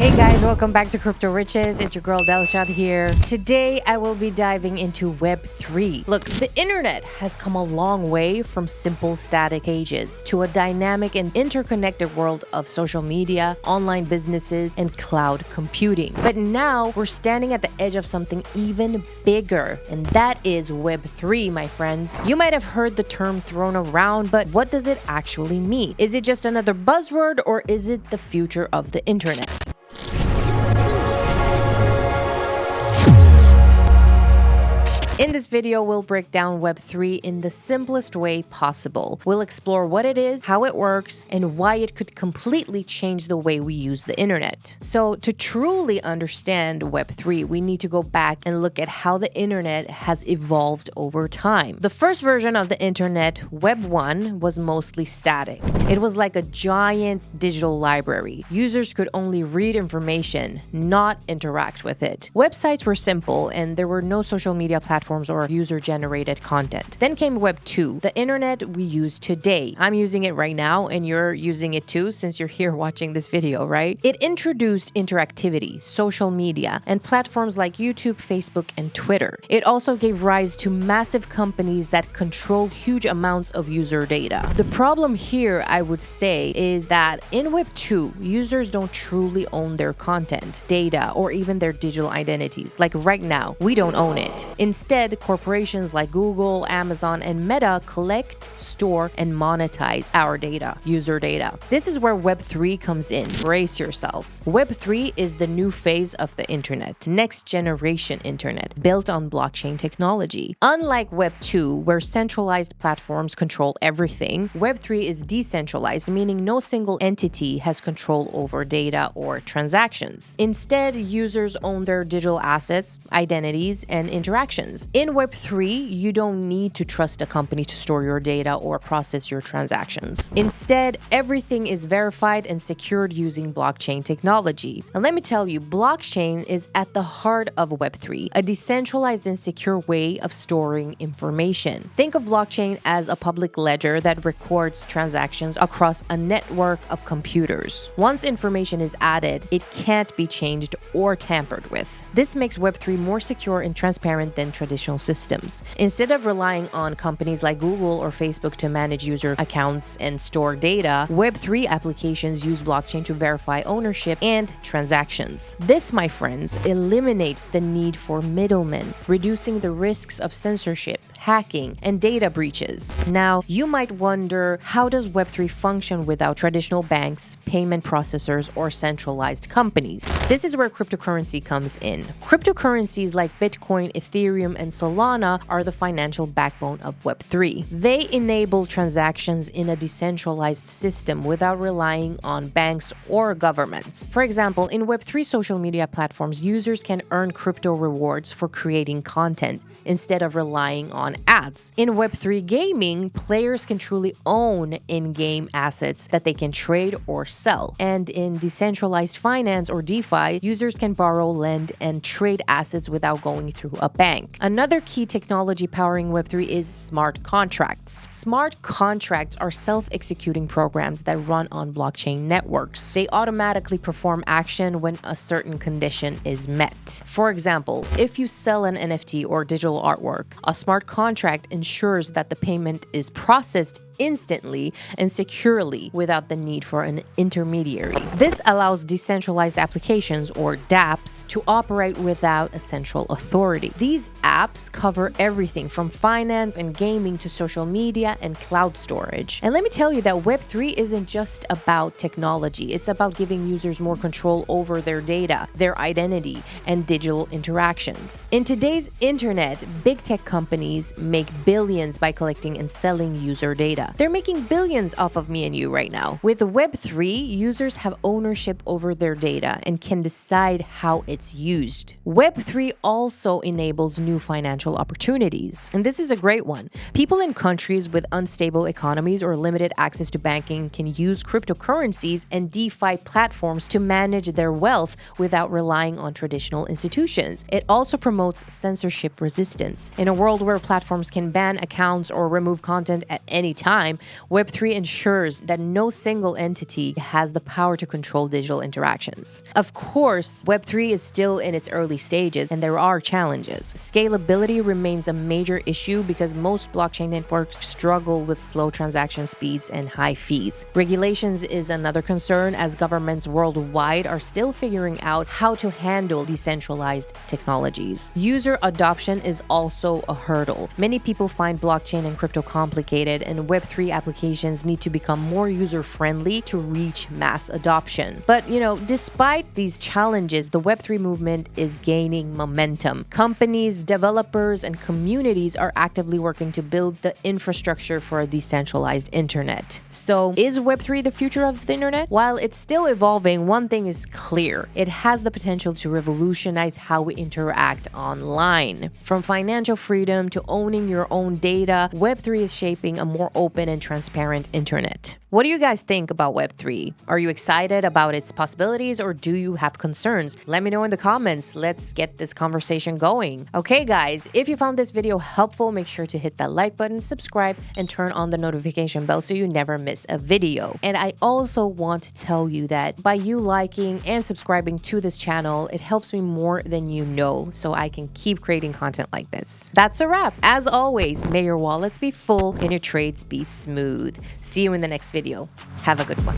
Hey guys, welcome back to Crypto Riches. It's your girl Delshad here. Today I will be diving into Web3. Look, the internet has come a long way from simple static pages to a dynamic and interconnected world of social media, online businesses, and cloud computing. But now we're standing at the edge of something even bigger, and that is Web3, my friends. You might have heard the term thrown around, but what does it actually mean? Is it just another buzzword, or is it the future of the internet? In this video, we'll break down Web3 in the simplest way possible. We'll explore what it is, how it works, and why it could completely change the way we use the internet. So to truly understand Web3, we need to go back and look at how the internet has evolved over time. The first version of the internet, Web 1, was mostly static. It was like a giant digital library. Users could only read information, not interact with it. Websites were simple, and there were no social media platforms or user-generated content. Then came Web 2, the internet we use today. I'm using it right now, and you're using it too since you're here watching this video, right? It introduced interactivity, social media, and platforms like YouTube, Facebook, and Twitter. It also gave rise to massive companies that controlled huge amounts of user data. The problem here, I would say, is that in Web 2, users don't truly own their content, data, or even their digital identities. Like right now, we don't own it. Instead, corporations like Google, Amazon, and Meta collect, store, and monetize our data, user data. This is where Web3 comes in. Brace yourselves. Web3 is the new phase of the internet, next generation internet, built on blockchain technology. Unlike Web 2, where centralized platforms control everything, Web3 is decentralized, meaning no single entity has control over data or transactions. Instead, users own their digital assets, identities, and interactions. In Web3, you don't need to trust a company to store your data or process your transactions. Instead, everything is verified and secured using blockchain technology. And let me tell you, blockchain is at the heart of Web3, a decentralized and secure way of storing information. Think of blockchain as a public ledger that records transactions across a network of computers. Once information is added, it can't be changed or tampered with. This makes Web3 more secure and transparent than traditional systems. Instead of relying on companies like Google or Facebook to manage user accounts and store data, Web3 applications use blockchain to verify ownership and transactions. This, my friends, eliminates the need for middlemen, reducing the risks of censorship, hacking, and data breaches. Now, you might wonder, how does Web3 function without traditional banks, payment processors, or centralized companies? This is where cryptocurrency comes in. Cryptocurrencies like Bitcoin, Ethereum, and Solana are the financial backbone of Web3. They enable transactions in a decentralized system without relying on banks or governments. For example, in Web3 social media platforms, users can earn crypto rewards for creating content instead of relying on ads. In Web3 gaming, players can truly own in-game assets that they can trade or sell. And in decentralized finance or DeFi, users can borrow, lend, and trade assets without going through a bank. Another key technology powering Web3 is smart contracts. Smart contracts are self-executing programs that run on blockchain networks. They automatically perform action when a certain condition is met. For example, if you sell an NFT or digital artwork, a smart contract ensures that the payment is processed instantly and securely without the need for an intermediary. This allows decentralized applications, or dApps, to operate without a central authority. These apps cover everything from finance and gaming to social media and cloud storage. And let me tell you that Web3 isn't just about technology. It's about giving users more control over their data, their identity, and digital interactions. In today's internet, big tech companies make billions by collecting and selling user data. They're making billions off of me and you right now. With Web3, users have ownership over their data and can decide how it's used. Web3 also enables new financial opportunities. And this is a great one. People in countries with unstable economies or limited access to banking can use cryptocurrencies and DeFi platforms to manage their wealth without relying on traditional institutions. It also promotes censorship resistance. In a world where platforms can ban accounts or remove content at any time, time, Web3 ensures that no single entity has the power to control digital interactions. Of course, Web3 is still in its early stages and there are challenges. Scalability remains a major issue because most blockchain networks struggle with slow transaction speeds and high fees. Regulations is another concern as governments worldwide are still figuring out how to handle decentralized technologies. User adoption is also a hurdle. Many people find blockchain and crypto complicated, and Web3 applications need to become more user-friendly to reach mass adoption. But, despite these challenges, the Web3 movement is gaining momentum. Companies, developers, and communities are actively working to build the infrastructure for a decentralized internet. So, is Web3 the future of the internet? While it's still evolving, one thing is clear. It has the potential to revolutionize how we interact online. From financial freedom to owning your own data, Web3 is shaping a more open and transparent internet. What do you guys think about Web3? Are you excited about its possibilities or do you have concerns? Let me know in the comments. Let's get this conversation going. Okay, guys, if you found this video helpful, make sure to hit that like button, subscribe, and turn on the notification bell so you never miss a video. And I also want to tell you that by you liking and subscribing to this channel, it helps me more than you know, so I can keep creating content like this. That's a wrap. As always, may your wallets be full and your trades be smooth. See you in the next video. Have a good one.